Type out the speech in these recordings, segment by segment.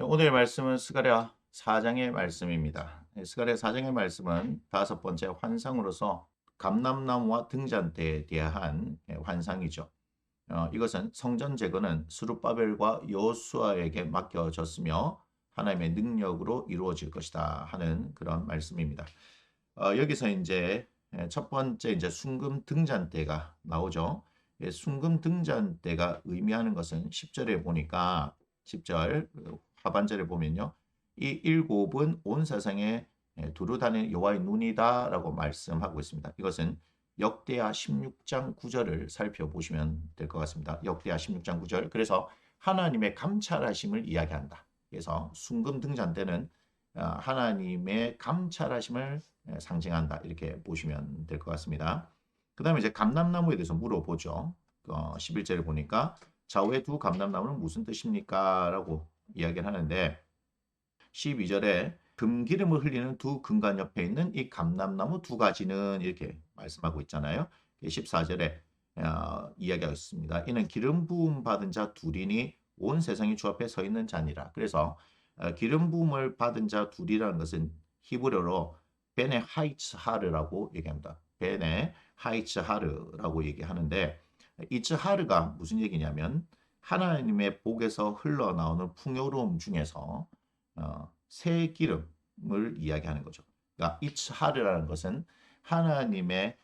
오늘의 말씀은 스가랴 4장의 말씀입니다. 스가랴 4장의 말씀은 다섯 번째 환상으로서 감람나무와 등잔대에 대한 환상이죠. 이것은 성전 재건은 스룹바벨과 여호수아에게 맡겨졌으며 하나님의 능력으로 이루어질 것이다 하는 그런 말씀입니다. 여기서 이제 첫 번째 이제 순금 등잔대가 나오죠. 순금 등잔대가 의미하는 것은 10절에 보니까 10절 하반절에 보면요. 이 일곱은 온 세상에 두루 다니는 여호와의 눈이다라고 말씀하고 있습니다. 이것은 역대하 16장 9절을 살펴보시면 될 것 같습니다. 역대하 16장 9절. 그래서 하나님의 감찰하심을 이야기한다. 그래서 순금 등잔대는 하나님의 감찰하심을 상징한다. 이렇게 보시면 될 것 같습니다. 그 다음에 이제 감람나무에 대해서 물어보죠. 11절에 보니까 좌우의 두 감람나무는 무슨 뜻입니까? 라고 이야기를 하는데 12절에 금기름을 흘리는 두 금관 옆에 있는 이 감람나무 두 가지는 이렇게 말씀하고 있잖아요. 14절에 이야기하고 있습니다. 이는 기름 부음 받은 자 둘이니 온 세상이 주 앞에 서 있는 자니라. 그래서 기름 부음을 받은 자 둘이라는 것은 히브리어로 베네 하이츠하르라고 얘기합니다. 베네 하이츠하르라고 얘기하는데 이츠하르가 무슨 얘기냐면 하나님의 복에서 흘러나오는 풍요로움 중에서 새 기름을 이야기하는 거죠. 그러니까 이츠하르라는 것은 하나님의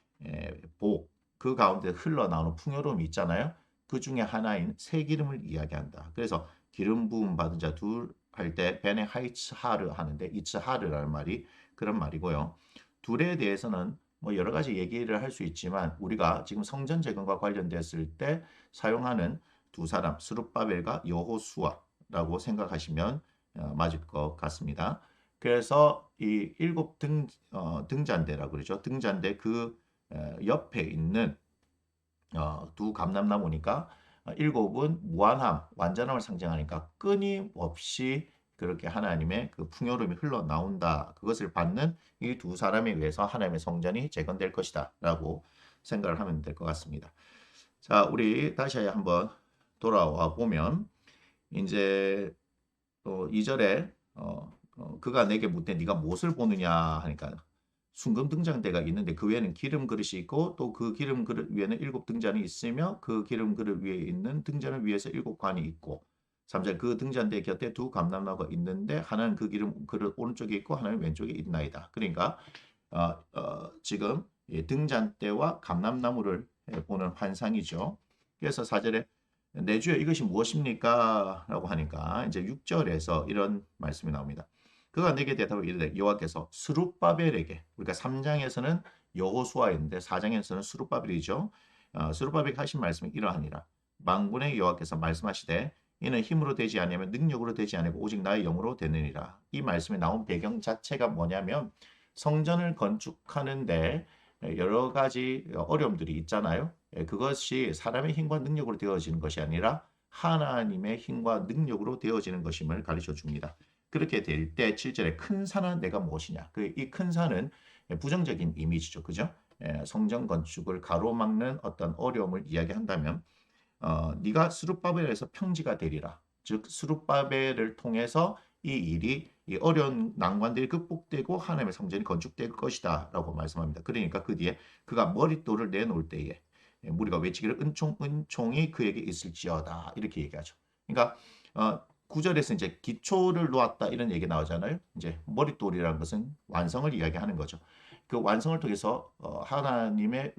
복, 그 가운데 흘러나오는 풍요로움이 있잖아요. 그 중에 하나인 새 기름을 이야기한다. 그래서 기름 부음 받은 자 둘 할 때 베네 하이츠하르 하는데 이츠하르라는 말이 그런 말이고요. 둘에 대해서는 뭐 여러 가지 얘기를 할 수 있지만 우리가 지금 성전 재건과 관련됐을 때 사용하는 두 사람 스룹바벨과 여호수아라고 생각하시면 맞을 것 같습니다. 그래서 이 일곱 등잔대라고 그러죠. 등잔대 그 옆에 있는 두 감람나무니까 일곱은 무한함, 완전함을 상징하니까 끊임없이 그렇게 하나님의 그 풍요로움이 흘러나온다. 그것을 받는 이 두 사람에 의해서 하나님의 성전이 재건될 것이다. 라고 생각을 하면 될 것 같습니다. 자, 우리 다시 한번 돌아와 보면 이제 또 2절에 그가 내게 묻되 네가 무엇을 보느냐 하니까 순금 등잔대가 있는데 그 위에는 기름 그릇이 있고 또 그 기름 그릇 위에는 일곱 등잔이 있으며 그 기름 그릇 위에 있는 등잔을 위에서 일곱 관이 있고 3절 그 등잔대 곁에 두 감람나무가 있는데 하나는 그 기름 그릇 오른쪽에 있고 하나는 왼쪽에 있나이다. 그러니까 지금 이 등잔대와 감람나무를 보는 환상이죠. 그래서 4절에 내 주여 이것이 무엇입니까? 라고 하니까 이제 6절에서 이런 말씀이 나옵니다. 그가 내게 대답을 이르되 여호와께서 스룹바벨에게 우리가 3장에서는 여호수아인데 4장에서는 스룹바벨이죠. 스룹바벨이 하신 말씀이 이러하니라. 만군의 여호와께서 말씀하시되 이는 힘으로 되지 아니하면 능력으로 되지 아니고 오직 나의 영으로 되느니라. 이 말씀이 나온 배경 자체가 뭐냐면 성전을 건축하는데 여러 가지 어려움들이 있잖아요. 그것이 사람의 힘과 능력으로 되어지는 것이 아니라 하나님의 힘과 능력으로 되어지는 것임을 가르쳐 줍니다. 그렇게 될 때 7절에 큰 산은 내가 무엇이냐. 이 큰 산은 부정적인 이미지죠. 그죠? 성전 건축을 가로막는 어떤 어려움을 이야기한다면 네가 스룹바벨에서 평지가 되리라. 즉 스룹바벨을 통해서 이 일이 이 어려운 난관들이 극복되고 하나님의 성전이 건축될 것이다라고 말씀합니다. 그러니까 그 뒤에 그가 머릿돌을 내놓을 때에 우리가 외치기를 은총이 그에게 있을지어다 이렇게 얘기하죠. 그러니까 9절에서 이제 기초를 놓았다 이런 얘기 나오잖아요. 이제 머릿돌이라는 것은 완성을 이야기하는 거죠. 그 완성을 통해서 하나님의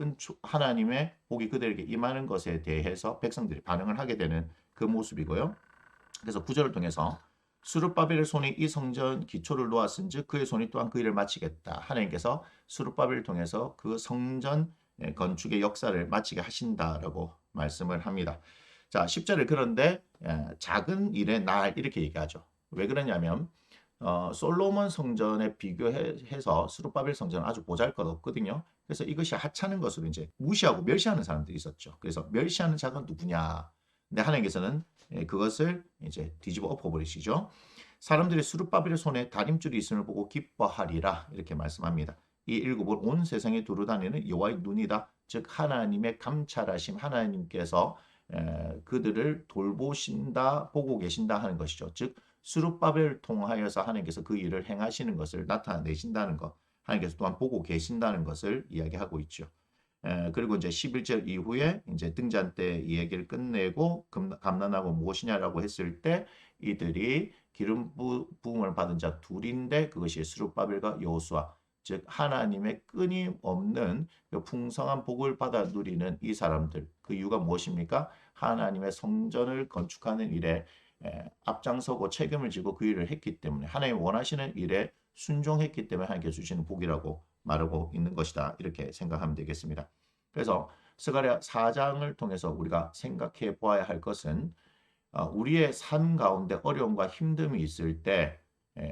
복이 그들에게 임하는 것에 대해서 백성들이 반응을 하게 되는 그 모습이고요. 그래서 구절을 통해서 수룹바벨의 손이 이 성전 기초를 놓았은즉 그의 손이 또한 그 일을 마치겠다. 하나님께서 수룹바벨을 통해서 그 성전 건축의 역사를 마치게 하신다라고 말씀을 합니다. 자, 10절에 그런데 작은 일의 날 이렇게 얘기하죠. 왜 그러냐면 솔로몬 성전에 비교해서 스룹바벨 성전은 아주 보잘것없거든요. 그래서 이것이 하찮은 것으로 이제 무시하고 멸시하는 사람들이 있었죠. 그래서 멸시하는 자가 누구냐? 근데 하나님께서는 그것을 이제 뒤집어 엎어버리시죠. 사람들이 스룹바벨의 손에 다림줄이 있음을 보고 기뻐하리라 이렇게 말씀합니다. 이 일곱은 온 세상에 두루다니는 여호와의 눈이다. 즉 하나님의 감찰하심 하나님께서 그들을 돌보신다 보고 계신다 하는 것이죠. 즉 스룹바벨을 통하여서 하나님께서 그 일을 행하시는 것을 나타내신다는 것, 하나님께서 또한 보고 계신다는 것을 이야기하고 있죠. 그리고 이제 11절 이후에 이제 등잔 때 이 얘기를 끝내고 감난하고 무엇이냐라고 했을 때 이들이 기름 부음을 받은 자 둘인데 그것이 스룹바벨과 여호수아, 즉 하나님의 끊임없는 그 풍성한 복을 받아 누리는 이 사람들, 그 이유가 무엇입니까? 하나님의 성전을 건축하는 일에 앞장서고 책임을 지고 그 일을 했기 때문에, 하나님 원하시는 일에 순종했기 때문에 하나님께서 주시는 복이라고 말하고 있는 것이다. 이렇게 생각하면 되겠습니다. 그래서 스가랴 4장을 통해서 우리가 생각해 보아야 할 것은 우리의 삶 가운데 어려움과 힘듦이 있을 때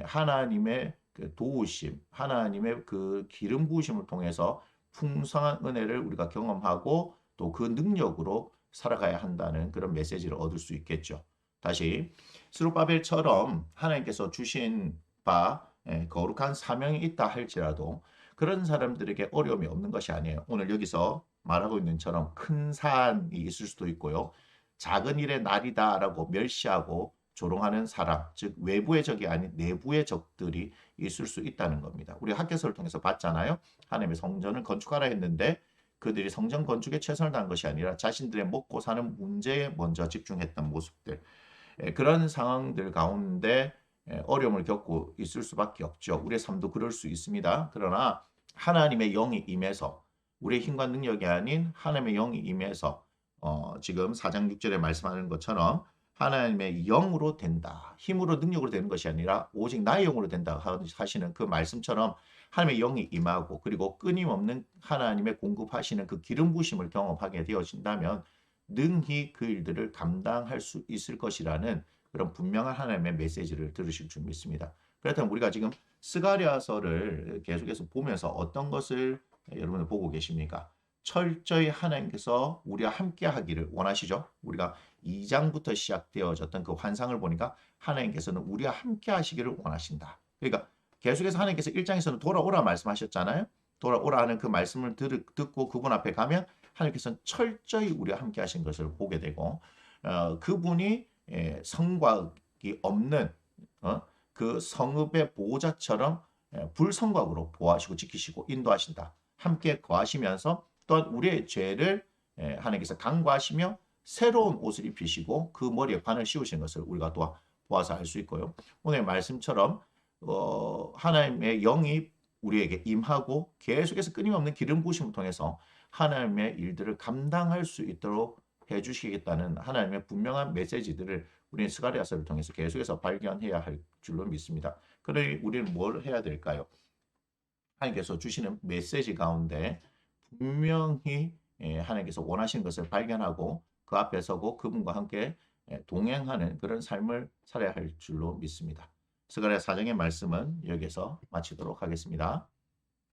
하나님의 그 도우심, 하나님의 그 기름 부으심을 통해서 풍성한 은혜를 우리가 경험하고 또 그 능력으로 살아가야 한다는 그런 메시지를 얻을 수 있겠죠. 다시 스룹바벨처럼 하나님께서 주신 바 거룩한 사명이 있다 할지라도 그런 사람들에게 어려움이 없는 것이 아니에요. 오늘 여기서 말하고 있는 처럼 큰 산이 있을 수도 있고요. 작은 일의 날이다라고 멸시하고 조롱하는 사람, 즉 외부의 적이 아닌 내부의 적들이 있을 수 있다는 겁니다. 우리 학교서를 통해서 봤잖아요. 하나님의 성전을 건축하라 했는데 그들이 성전 건축에 최선을 다한 것이 아니라 자신들의 먹고 사는 문제에 먼저 집중했던 모습들. 그런 상황들 가운데 어려움을 겪고 있을 수밖에 없죠. 우리의 삶도 그럴 수 있습니다. 그러나 하나님의 영이 임해서 우리의 힘과 능력이 아닌 하나님의 영이 임해서 지금 4장 6절에 말씀하는 것처럼 하나님의 영으로 된다. 힘으로 능력으로 되는 것이 아니라 오직 나의 영으로 된다 하시는 그 말씀처럼 하나님의 영이 임하고 그리고 끊임없는 하나님의 공급하시는 그 기름 부으심을 경험하게 되어진다면 능히 그 일들을 감당할 수 있을 것이라는 그런 분명한 하나님의 메시지를 들으실 줄 믿습니다. 그렇다면 우리가 지금 스가랴서를 계속해서 보면서 어떤 것을 여러분들 보고 계십니까? 철저히 하나님께서 우리와 함께 하기를 원하시죠. 우리가 2장부터 시작되어졌던 그 환상을 보니까 하나님께서는 우리와 함께 하시기를 원하신다. 그러니까 계속해서 하나님께서 1장에서는 돌아오라 말씀하셨잖아요. 돌아오라 하는 그 말씀을 듣고 그분 앞에 가면 하나님께서는 철저히 우리와 함께 하신 것을 보게 되고 그분이 성곽이 없는 그 성읍의 보호자처럼 불성곽으로 보호하시고 지키시고 인도하신다. 함께 거하시면서 또한 우리의 죄를 하나님께서 간과하시며 새로운 옷을 입히시고 그 머리에 관을 씌우시는 것을 우리가 또 보아서 알 수 있고요. 오늘 말씀처럼 하나님의 영이 우리에게 임하고 계속해서 끊임없는 기름 부으심을 통해서 하나님의 일들을 감당할 수 있도록 해주시겠다는 하나님의 분명한 메시지들을 우리는 스가랴서를 통해서 계속해서 발견해야 할 줄로 믿습니다. 그러니 우리는 뭘 해야 될까요? 하나님께서 주시는 메시지 가운데 분명히 하나님께서 원하시는 것을 발견하고 그 앞에 서고 그분과 함께 동행하는 그런 삶을 살아야 할 줄로 믿습니다. 스가랴 4장의 말씀은 여기서 마치도록 하겠습니다.